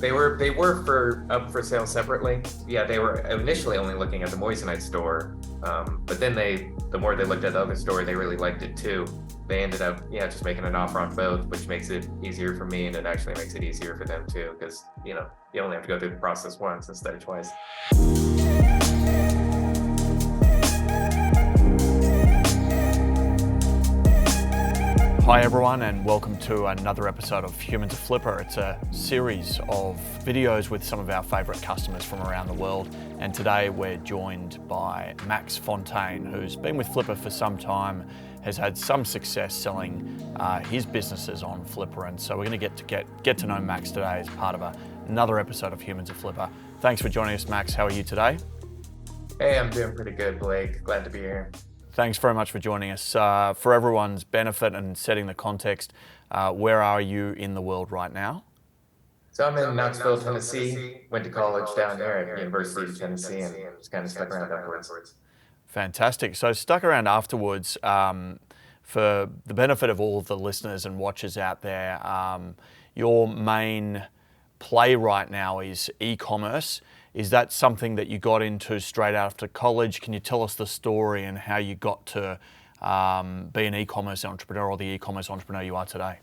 They were for up for sale separately. Yeah, they were initially only looking at the Moissanite store, but then the more they looked at the other store, they really liked it too. They ended up, just making an offer on both, which makes it easier for me, and it actually makes it easier for them too, because you only have to go through the process once instead of twice. Hi everyone, and welcome to another episode of Humans of Flippa. It's a series of videos with some of our favourite customers from around the world, and today we're joined by Max Fontaine, who's been with Flippa for some time, has had some success selling his businesses on Flippa, and so we're going to get to know Max today as part of another episode of Humans of Flippa. Thanks for joining us, Max. How are you today? Hey, I'm doing pretty good, Blake. Glad to be here. Thanks very much for joining us. For everyone's benefit and setting the context, where are you in the world right now? So I'm in Knoxville, Tennessee. Went to college down there at the University of Tennessee, and just kind of stuck around afterwards. Fantastic. So stuck around afterwards. For the benefit of all of the listeners and watchers out there, your main play right now is e-commerce. Is that something that you got into straight after college? Can you tell us the story and how you got to be an e-commerce entrepreneur or the e-commerce entrepreneur you are today?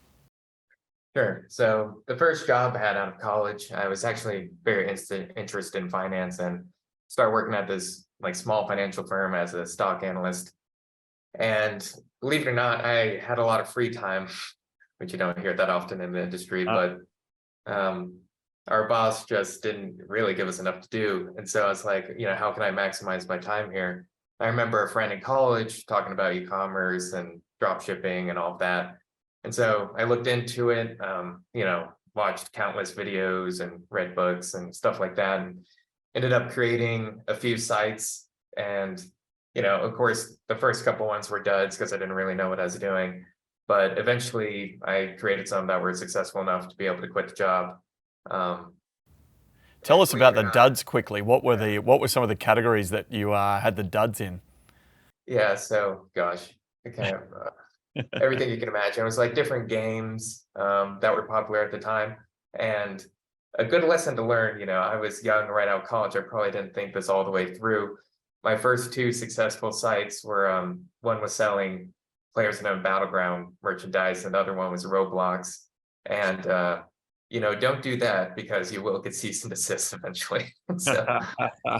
Sure. So the first job I had out of college, I was actually very interested in finance and started working at this small financial firm as a stock analyst. And believe it or not, I had a lot of free time, which you don't hear that often in the industry, but our boss just didn't really give us enough to do. And so I was like, how can I maximize my time here? I remember a friend in college talking about e-commerce and dropshipping and all of that. And so I looked into it, watched countless videos and read books and stuff like that, and ended up creating a few sites. And, of course, the first couple ones were duds because I didn't really know what I was doing. But eventually I created some that were successful enough to be able to quit the job. Tell us about the duds quickly. What were some of the categories that you had the duds in? Yeah, so gosh, kind of everything you can imagine. It was like different games that were popular at the time, and a good lesson to learn. I was young right out of college. I probably didn't think this all the way through. My first two successful sites were one was selling Players Unknown Battleground merchandise, and the other one was Roblox, and don't do that because you will get cease and desist eventually. So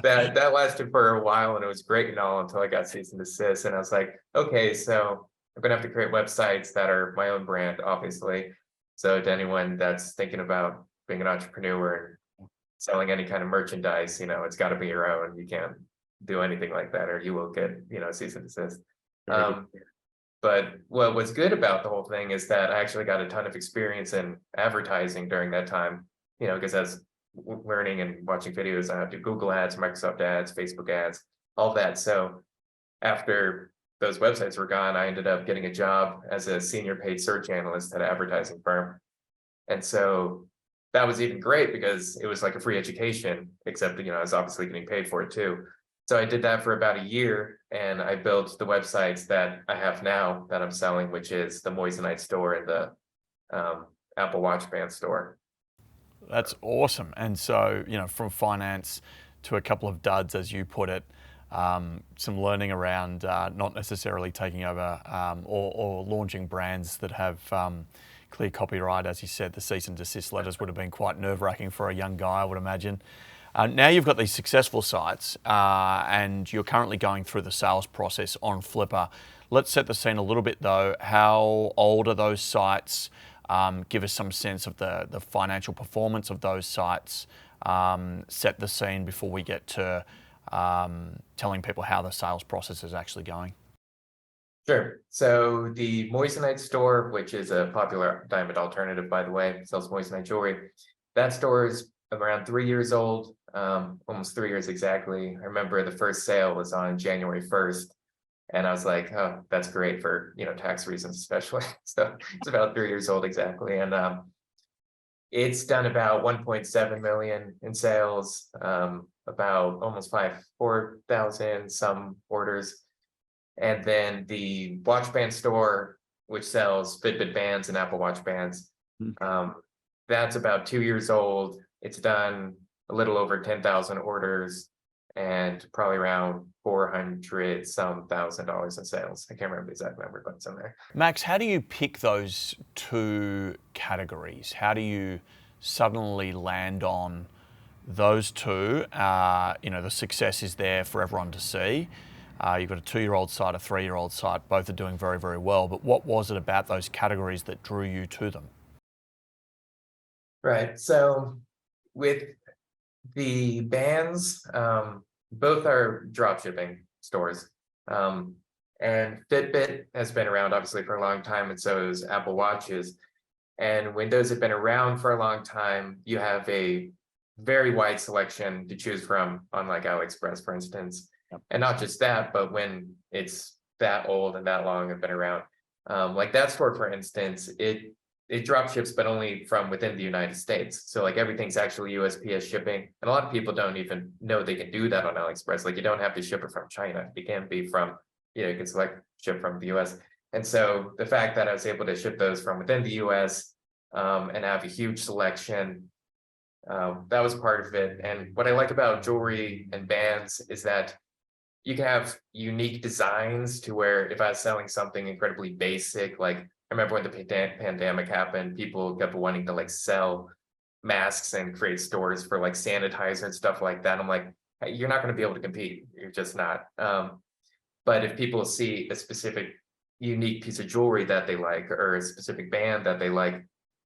that lasted for a while, and it was great and all until I got cease and desist. And I was like, okay, so I'm gonna have to create websites that are my own brand, obviously. So to anyone that's thinking about being an entrepreneur and selling any kind of merchandise, it's got to be your own. You can't do anything like that, or you will get cease and desist. But what was good about the whole thing is that I actually got a ton of experience in advertising during that time, because as learning and watching videos, I have to do Google ads, Microsoft ads, Facebook ads, all that. So after those websites were gone, I ended up getting a job as a senior paid search analyst at an advertising firm. And so that was even great because it was like a free education, except, I was obviously getting paid for it too. So I did that for about a year, and I built the websites that I have now that I'm selling, which is the Moissanite store and the Apple Watch band store. That's awesome. And so, from finance to a couple of duds, as you put it, some learning around not necessarily taking over or launching brands that have clear copyright. As you said, the cease and desist letters would have been quite nerve-wracking for a young guy, I would imagine. Now you've got these successful sites and you're currently going through the sales process on Flippa. Let's set the scene a little bit though. How old are those sites? Give us some sense of the financial performance of those sites. Set the scene before we get to telling people how the sales process is actually going. Sure. So the Moissanite store, which is a popular diamond alternative, by the way, sells Moissanite jewelry. That store is around 3 years old, almost 3 years exactly. I remember the first sale was on January 1st, and I was like, oh, that's great for, tax reasons, especially. So it's about 3 years old exactly. And it's done about 1.7 million in sales, about almost 4,000 some orders. And then the watch band store, which sells Fitbit bands and Apple Watch bands, that's about 2 years old. it's done a little over 10,000 orders and probably around 400 some $1,000 in sales. I can't remember the exact number, but it's in there. Max, how do you pick those two categories? How do you suddenly land on those two? The success is there for everyone to see. You've got a 2-year-old site, a 3-year-old site, both are doing very, very well. But what was it about those categories that drew you to them? Right. So with the bands, both are dropshipping stores. And Fitbit has been around obviously for a long time, and so is Apple Watches. And when those have been around for a long time, you have a very wide selection to choose from on like AliExpress, for instance. Yep. And not just that, but when it's that old and that long have been around, like that store, for instance, it drop ships, but only from within the United States. So like everything's actually USPS shipping. And a lot of people don't even know they can do that on AliExpress. Like you don't have to ship it from China. It can be from, you can select ship from the US. And so the fact that I was able to ship those from within the US and have a huge selection, that was part of it. And what I like about jewelry and bands is that you can have unique designs to where if I was selling something incredibly basic, like I remember when the pandemic happened, people kept wanting to like sell masks and create stores for like sanitizer and stuff like that. I'm like, hey, you're not going to be able to compete. You're just not. But if people see a specific unique piece of jewelry that they like, or a specific band that they like,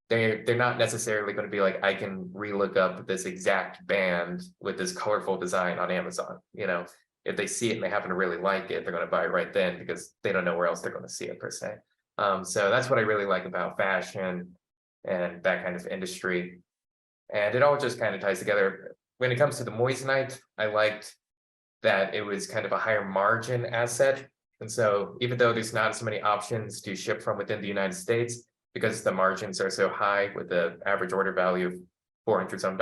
they're not necessarily going to be like, I can relook up this exact band with this colorful design on Amazon. If they see it and they happen to really like it, they're going to buy it right then because they don't know where else they're going to see it per se. So that's what I really like about fashion and that kind of industry. And it all just kind of ties together. When it comes to the moissanite, I liked that it was kind of a higher margin asset. And so even though there's not so many options to ship from within the United States, because the margins are so high with the average order value of $400 some,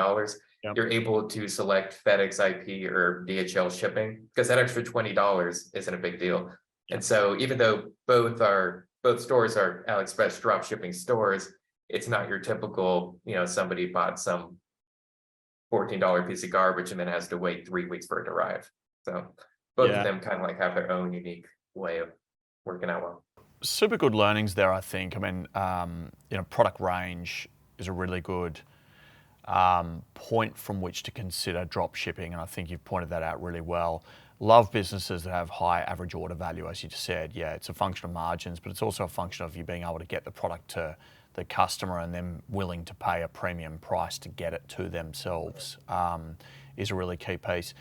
yep, you're able to select FedEx IP or DHL shipping because that extra $20 isn't a big deal. And so even though both stores are AliExpress drop shipping stores, it's not your typical, somebody bought some $14 piece of garbage and then has to wait 3 weeks for it to arrive. So both of them kind of like have their own unique way of working out well. Super good learnings there, I think. I mean, product range is a really good point from which to consider drop shipping, and I think you've pointed that out really well. Love businesses that have high average order value, as you just said. Yeah, it's a function of margins, but it's also a function of you being able to get the product to the customer and them willing to pay a premium price to get it to themselves is a really key piece.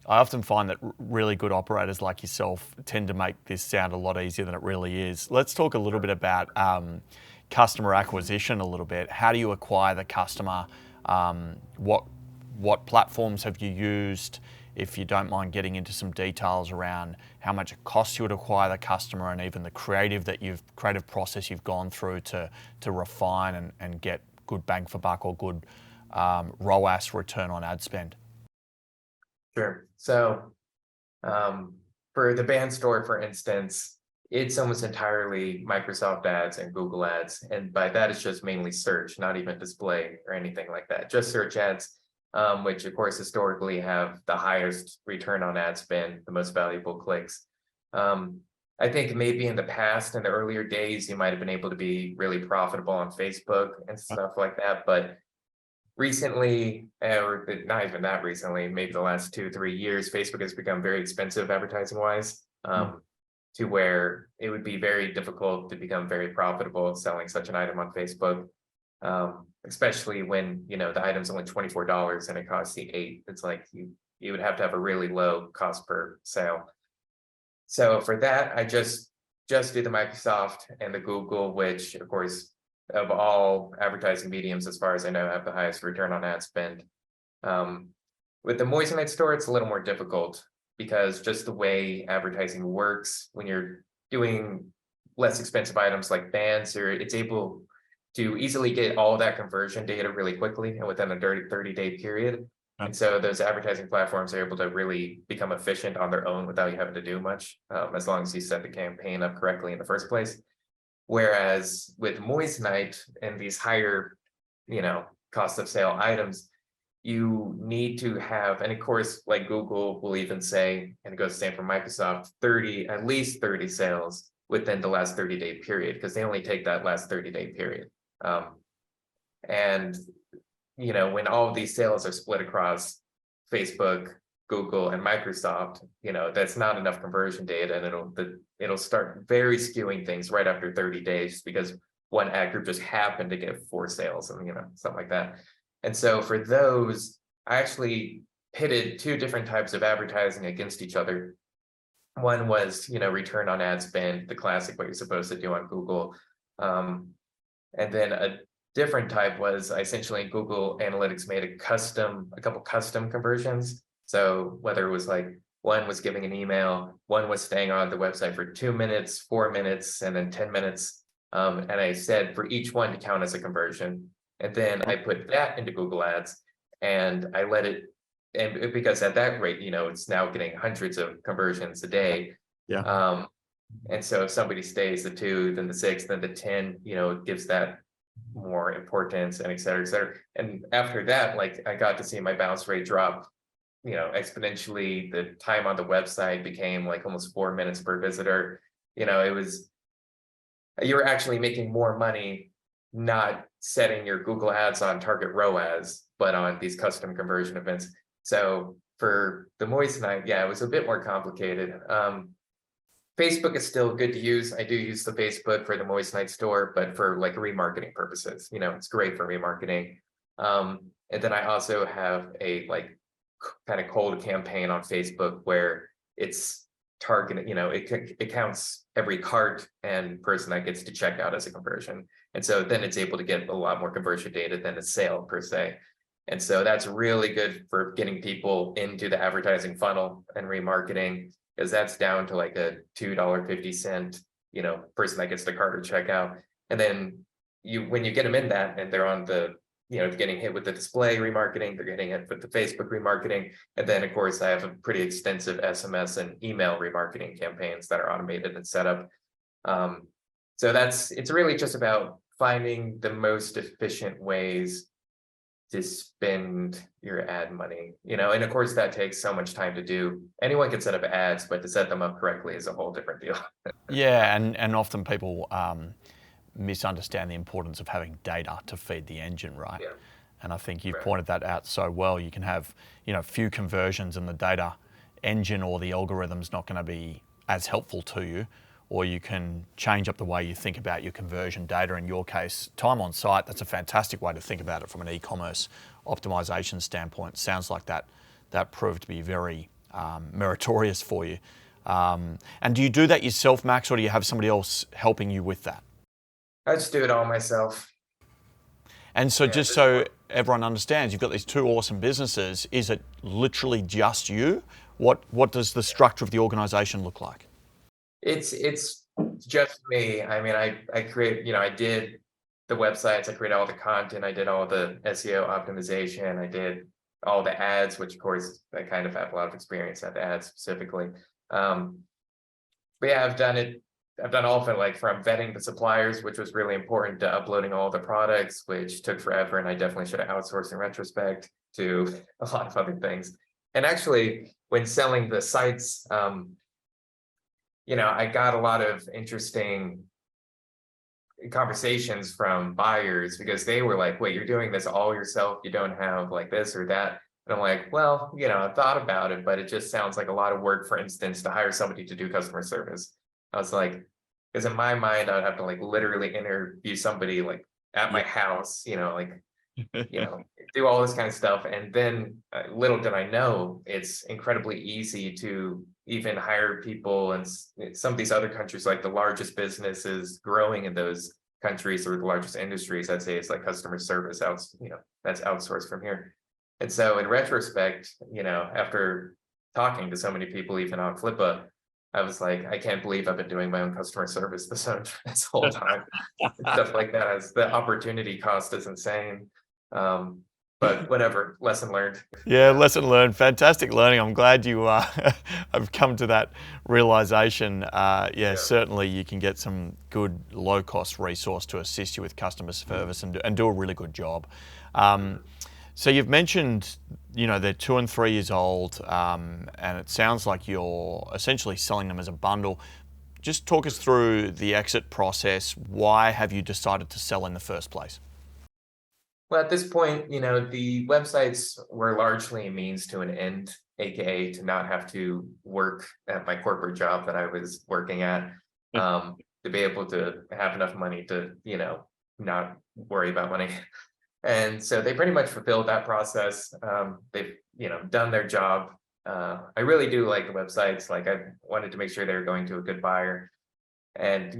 I often find that really good operators like yourself tend to make this sound a lot easier than it really is. Let's talk a little bit about customer acquisition a little bit. How do you acquire the customer? What platforms have you used? If you don't mind getting into some details around how much it costs you to acquire the customer and even the creative process you've gone through to refine and get good bang for buck or good ROAS, return on ad spend. Sure. So for the band store, for instance, it's almost entirely Microsoft ads and Google ads. And by that, it's just mainly search, not even display or anything like that, just search ads, which of course historically have the highest return on ad spend, the most valuable clicks. I think maybe in the past, in the earlier days, you might have been able to be really profitable on Facebook and stuff like that. But recently, or not even that recently, maybe the last 2-3 years, Facebook has become very expensive advertising wise, to where it would be very difficult to become very profitable selling such an item on Facebook, especially when the item's only $24 and it costs you $8. It's like you would have to have a really low cost per sale. So for that, I just do the Microsoft and the Google, which of course, of all advertising mediums, as far as I know, have the highest return on ad spend. With the moissanite store, it's a little more difficult because just the way advertising works, when you're doing less expensive items like bands, it's able to easily get all that conversion data really quickly and within a 30-day period. And so those advertising platforms are able to really become efficient on their own without you having to do much, as long as you set the campaign up correctly in the first place. Whereas with moissanite and these higher, cost of sale items, you need to have, and of course, like Google will even say, and it goes the same for Microsoft, at least 30 sales within the last 30-day period, because they only take that last 30-day period. And when all of these sales are split across Facebook, Google, and Microsoft, that's not enough conversion data, and it'll start very skewing things right after 30 days because one ad group just happened to get 4 sales and something like that. And so for those, I actually pitted 2 different types of advertising against each other. One was, return on ad spend, the classic, what you're supposed to do on Google. And then a different type was essentially Google Analytics made a couple custom conversions. So whether it was like one was giving an email, one was staying on the website for 2 minutes, 4 minutes, and then 10 minutes. And I said for each one to count as a conversion. And then I put that into Google Ads and I let it, and because at that rate, it's now getting hundreds of conversions a day. Yeah. And so if somebody stays the 2, then the 6, then the 10, it gives that more importance and et cetera, et cetera. And after that, like I got to see my bounce rate drop, exponentially. The time on the website became like almost 4 minutes per visitor. You were actually making more money not setting your Google ads on target ROAS, but on these custom conversion events. So for the Moissanite, yeah, it was a bit more complicated. Facebook is still good to use. I do use the Facebook for the Moissanite store, but for like remarketing purposes, it's great for remarketing. And then I also have a like kind of cold campaign on Facebook where it's targeted, it counts every cart and person that gets to check out as a conversion. And so then it's able to get a lot more conversion data than a sale per se. And so that's really good for getting people into the advertising funnel and remarketing, because that's down to like a $2.50, person that gets the cart or checkout. And then when you get them in that and they're on the, getting hit with the display remarketing, they're getting hit with the Facebook remarketing. And then of course I have a pretty extensive SMS and email remarketing campaigns that are automated and set up. So it's really just about finding the most efficient ways to spend your ad money, and of course that takes so much time to do. Anyone can set up ads, but to set them up correctly is a whole different deal. Yeah, and often people misunderstand the importance of having data to feed the engine, right? Yeah. And I think you've Right. pointed that out so well. You can have, few conversions and the data engine or the algorithm's not going to be as helpful to you, or you can change up the way you think about your conversion data. In your case, time on site, that's a fantastic way to think about it from an e-commerce optimization standpoint. Sounds like that proved to be very meritorious for you. And do you do that yourself, Max, or do you have somebody else helping you with that? I just do it all myself. And so Yeah, just so everyone understands, you've got these 2 awesome businesses. Is it literally just you? What does the structure of the organization look like? It's just me. I mean, I create, I did the websites, I created all the content, I did all the SEO optimization, I did all the ads, which of course I kind of have a lot of experience at the ads specifically. But yeah, I've done all of it, like from vetting the suppliers, which was really important, to uploading all the products, which took forever, and I definitely should have outsourced in retrospect, to a lot of other things. And actually, when selling the sites, I got a lot of interesting conversations from buyers, because they were like, wait, you're doing this all yourself? You don't have like this or that? And I'm like, well, I thought about it, but it just sounds like a lot of work, for instance, to hire somebody to do customer service. I was like, because in my mind, I would have to like literally interview somebody like at my house, do all this kind of stuff. And then little did I know, it's incredibly easy to even hire people in some of these other countries. Like the largest businesses growing in those countries, or the largest industries, I'd say, is like customer service that's outsourced from here. And so in retrospect, after talking to so many people, even on Flippa, I was like, I can't believe I've been doing my own customer service this whole time. Stuff like that, as the opportunity cost is insane. But whatever, lesson learned. Yeah, lesson learned. Fantastic learning. I'm glad you have come to that realization. Yeah, certainly you can get some good low-cost resource to assist you with customer service and do a really good job. So you've mentioned, they're 2 and 3 years old, and it sounds like you're essentially selling them as a bundle. Just talk us through the exit process. Why have you decided to sell in the first place? Well, at this point, the websites were largely a means to an end, aka to not have to work at my corporate job that I was working at, to be able to have enough money to, not worry about money. And so they pretty much fulfilled that process. They've, done their job. I really do like the websites. Like, I wanted to make sure they were going to a good buyer. And,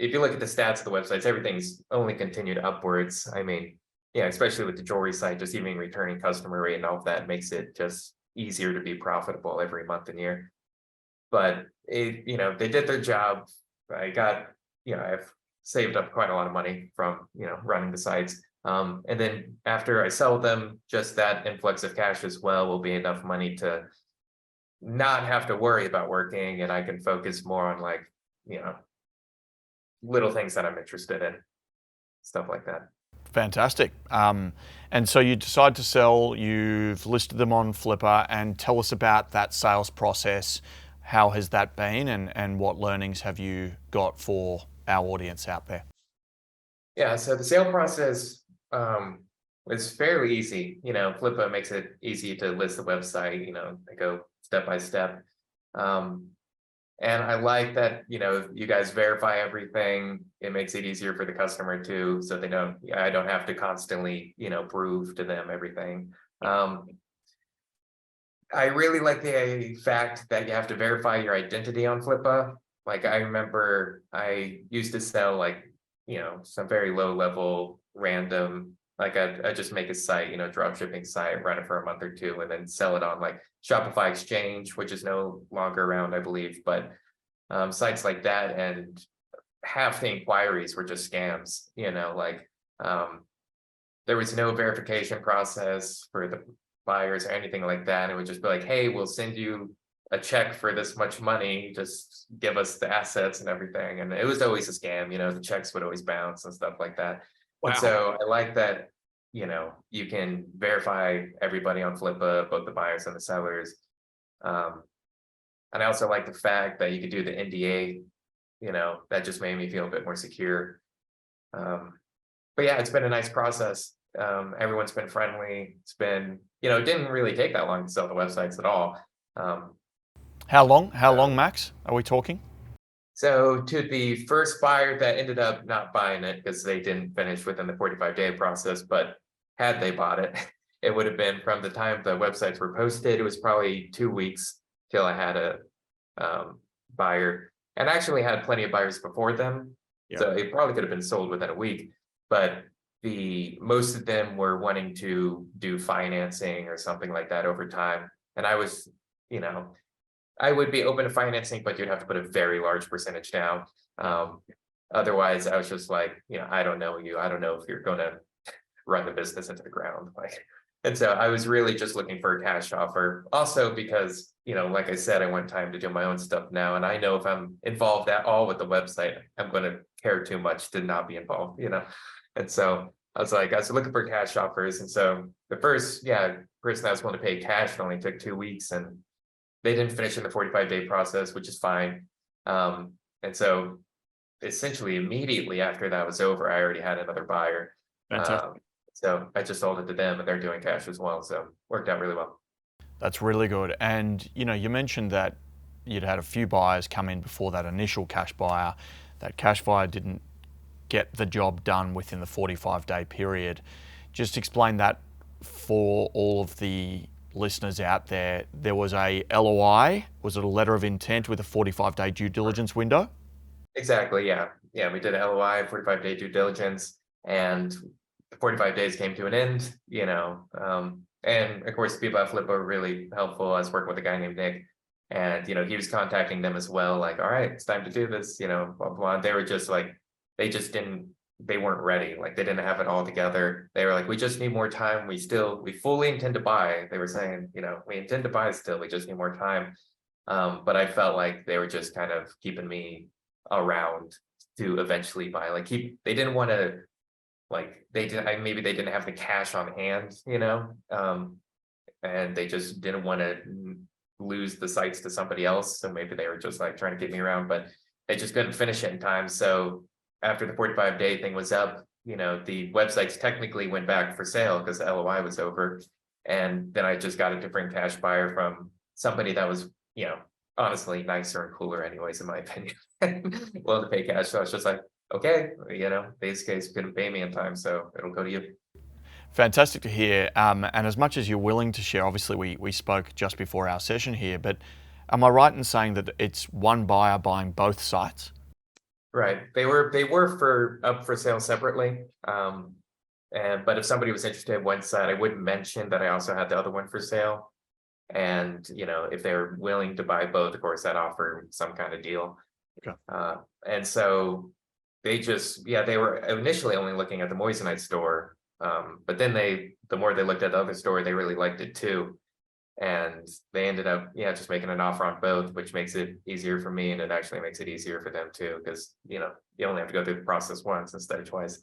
if you look at the stats of the websites, everything's only continued upwards. I mean, especially with the jewelry site, just even returning customer rate and all of that makes it just easier to be profitable every month and year. But they did their job. I got, I've saved up quite a lot of money from, running the sites. And then after I sell them, just that influx of cash as well will be enough money to not have to worry about working, and I can focus more on, like, little things that I'm interested in, stuff like that. Fantastic. And so you decide to sell, you've listed them on Flippa, and tell us about that sales process. How has that been, and what learnings have you got for our audience out there? Yeah, so the sale process was fairly easy. Flippa makes it easy to list the website. I go step by step. And I like that, you guys verify everything. It makes it easier for the customer too, so I don't have to constantly, prove to them everything. I really like the fact that you have to verify your identity on Flippa. Like, I remember I used to sell, like, some very low level random, like, I just make a site, drop shipping site, run it for a month or two, and then sell it on, like, Shopify Exchange, which is no longer around, I believe. But sites like that, and half the inquiries were just scams. Like, there was no verification process for the buyers or anything like that. It would just be like, hey, we'll send you a check for this much money, just give us the assets and everything. And it was always a scam. The checks would always bounce and stuff like that. And Wow. so I like that, you can verify everybody on Flippa, both the buyers and the sellers. And I also like the fact that you could do the NDA. That just made me feel a bit more secure. But yeah, it's been a nice process. Everyone's been friendly. It's been, it didn't really take that long to sell the websites at all. How long, Max, are we talking? So to the first buyer that ended up not buying it because they didn't finish within the 45-day process, but had they bought it, it would have been from the time the websites were posted. It was probably 2 weeks till I had a buyer, and actually had plenty of buyers before them. Yeah. So it probably could have been sold within a week, but most of them were wanting to do financing or something like that over time. And I was, I would be open to financing, but you'd have to put a very large percentage down. Otherwise, I was just like, I don't know you. I don't know if you're going to run the business into the ground. Like, and so I was really just looking for a cash offer. Also because, like I said, I want time to do my own stuff now. And I know if I'm involved at all with the website, I'm going to care too much to not be involved, And so I was looking for cash offers. And so the first, person that was willing to pay cash, it only took 2 weeks, and they didn't finish in the 45-day process, which is fine. And so essentially immediately after that was over, I already had another buyer. Fantastic. So I just sold it to them, and they're doing cash as well. So worked out really well. That's really good. And you mentioned that you'd had a few buyers come in before that initial cash buyer. That cash buyer didn't get the job done within the 45-day period. Just explain that for all of the listeners out there. There was a LOI, was it a letter of intent with a 45-day due diligence window? Exactly. Yeah. We did an LOI, 45-day due diligence, and the 45 days came to an end. And of course, the people at Flippa were really helpful. I was working with a guy named Nick, and he was contacting them as well. Like, all right, it's time to do this. Blah blah blah. They were just like, they weren't ready. Like, they didn't have it all together. They were like, we just need more time. We fully intend to buy. They were saying, we intend to buy still. We just need more time. But I felt like they were just kind of keeping me around to eventually buy. Like, they didn't want to like maybe they didn't have the cash on hand, and they just didn't want to lose the sites to somebody else. So maybe they were just like trying to get me around, but they just couldn't finish it in time. So after the 45-day thing was up, the websites technically went back for sale because the LOI was over. And then I just got a different cash buyer from somebody that was, honestly nicer and cooler anyways, in my opinion, willing to pay cash. So I was just like, okay, base case couldn't pay me in time, so it'll go to you. Fantastic to hear. And as much as you're willing to share, obviously we spoke just before our session here, but am I right in saying that it's one buyer buying both sites? Right. They were up for sale separately. But if somebody was interested in one side, I would mention that I also had the other one for sale. And if they're willing to buy both, of course, that offer some kind of deal. Okay. And so they were initially only looking at the Moissanite store. But then the more they looked at the other store, they really liked it too. And they ended up, just making an offer on both, which makes it easier for me. And it actually makes it easier for them too, because, you only have to go through the process once instead of twice.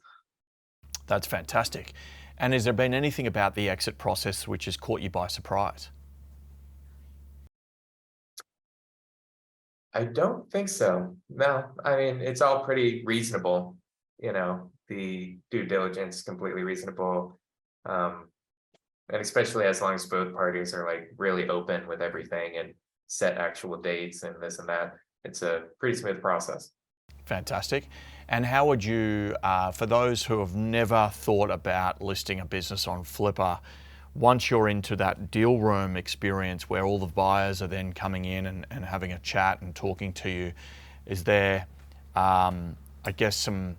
That's fantastic. And has there been anything about the exit process which has caught you by surprise? I don't think so. No, I mean, it's all pretty reasonable. The due diligence is completely reasonable. And especially as long as both parties are like really open with everything and set actual dates and this and that, it's a pretty smooth process. Fantastic. And how would you, for those who have never thought about listing a business on Flippa, once you're into that deal room experience where all the buyers are then coming in and having a chat and talking to you, is there, I guess, some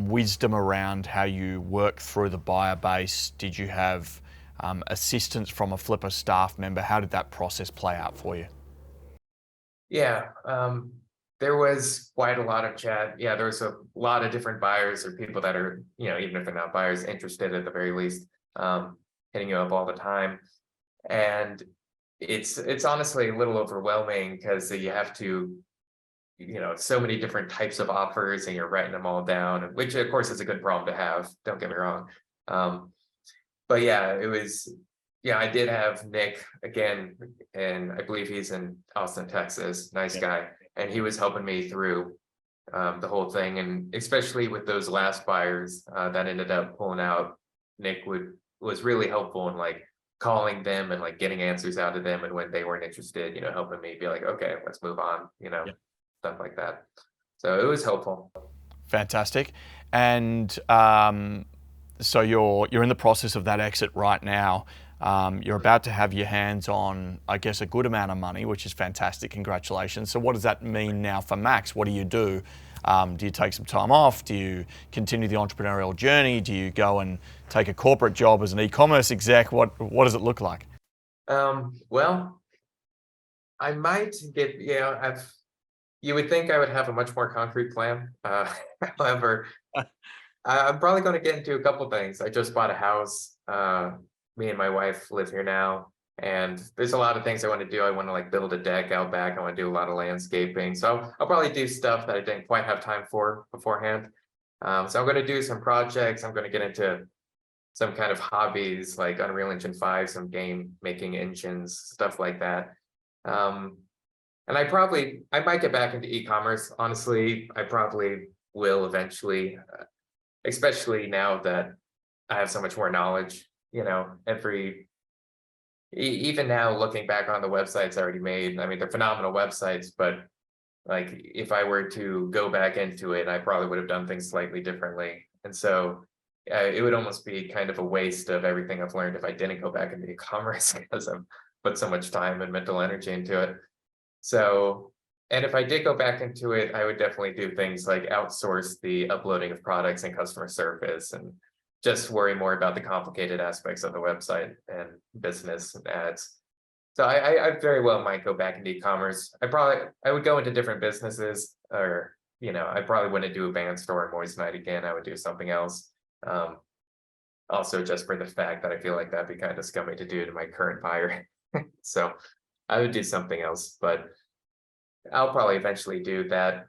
wisdom around how you work through the buyer base? Did you have assistance from a Flippa staff member? How did that process play out for you? Yeah, there was quite a lot of chat. Yeah, there was a lot of different buyers or people that are, even if they're not buyers, interested at the very least, hitting you up all the time. And it's honestly a little overwhelming because you have to, so many different types of offers and you're writing them all down, which of course is a good problem to have. Don't get me wrong. But yeah, I did have Nick again, and I believe he's in Austin, Texas. Nice guy. And he was helping me through the whole thing. And especially with those last buyers that ended up pulling out, Nick was really helpful in like calling them and like getting answers out of them. And when they weren't interested, helping me be like, okay, let's move on, stuff like that. So it was helpful. Fantastic. And so you're in the process of that exit right now. You're about to have your hands on, I guess, a good amount of money, which is fantastic. Congratulations. So what does that mean now for Max? What do you do? Do you take some time off? Do you continue the entrepreneurial journey? Do you go and take a corporate job as an e-commerce exec? What does it look like? Well, I might get, you would think I would have a much more concrete plan. However, I'm probably going to get into a couple things. I just bought a house. Me and my wife live here now, and there's a lot of things I want to do. I want to like build a deck out back. I want to do a lot of landscaping. So I'll probably do stuff that I didn't quite have time for beforehand. So I'm going to do some projects. I'm going to get into some kind of hobbies like Unreal Engine 5, some game making engines, stuff like that. And I might get back into e-commerce. Honestly, I probably will eventually, especially now that I have so much more knowledge. Even now looking back on the websites I already made, I mean, they're phenomenal websites, but like if I were to go back into it, I probably would have done things slightly differently. And so it would almost be kind of a waste of everything I've learned if I didn't go back into e-commerce because I've put so much time and mental energy into it. So, and if I did go back into it, I would definitely do things like outsource the uploading of products and customer service and just worry more about the complicated aspects of the website and business and ads. So I very well might go back into e-commerce. I would go into different businesses, or I probably wouldn't do a band store in Moissanite again. I would do something else. Also just for the fact that I feel like that'd be kind of scummy to do to my current buyer. So I would do something else, but I'll probably eventually do that.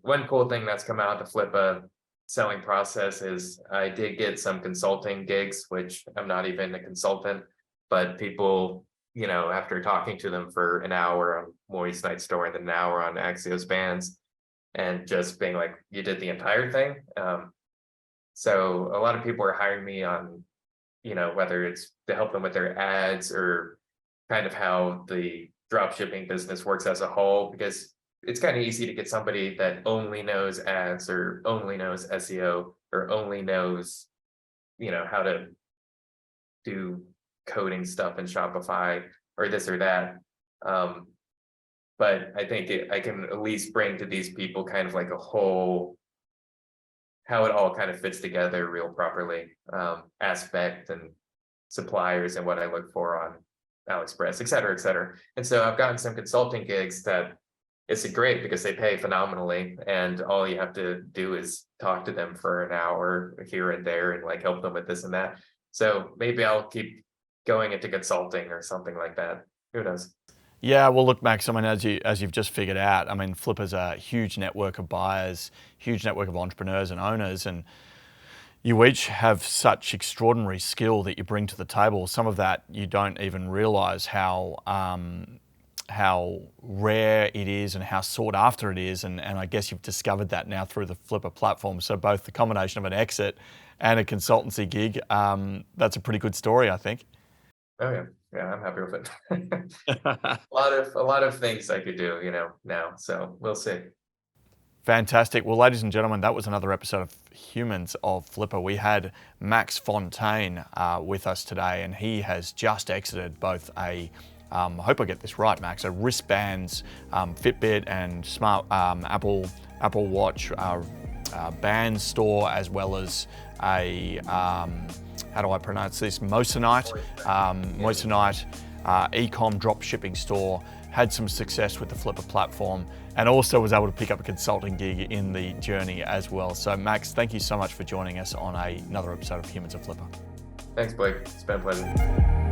One cool thing that's come out of Flippa selling process is I did get some consulting gigs, which I'm not even a consultant, but people, after talking to them for an hour on Moist Night Store and then an hour on Axios Bands, and just being like, you did the entire thing. So a lot of people are hiring me on, whether it's to help them with their ads or kind of how the drop shipping business works as a whole, because it's kind of easy to get somebody that only knows ads or only knows SEO or only knows, how to do coding stuff in Shopify or this or that. But I think I can at least bring to these people kind of like a whole, how it all kind of fits together real properly, aspect and suppliers and what I look for on AliExpress, et cetera, et cetera. And so I've gotten some consulting gigs that it's great because they pay phenomenally, and all you have to do is talk to them for an hour here and there and like help them with this and that. So maybe I'll keep going into consulting or something like that. Who knows? Yeah, well, look, Max, I mean, as you've just figured out, I mean, Flippa's a huge network of buyers, huge network of entrepreneurs and owners, and you each have such extraordinary skill that you bring to the table. Some of that you don't even realize how rare it is and how sought after it is. And I guess you've discovered that now through the Flippa platform. So both the combination of an exit and a consultancy gig, that's a pretty good story, I think. Oh yeah. Yeah, I'm happy with it. a lot of things I could do, now. So we'll see. Fantastic. Well, ladies and gentlemen, that was another episode of Humans of Flippa. We had Max Fontaine with us today, and he has just exited both I hope I get this right, Max, a wristbands, Fitbit and smart Apple Watch band store, as well as a, how do I pronounce this, Moissanite Ecom drop shipping store. Had some success with the Flippa platform, and also was able to pick up a consulting gig in the journey as well. So Max, thank you so much for joining us on another episode of Humans of Flippa. Thanks, Blake. It's been a pleasure.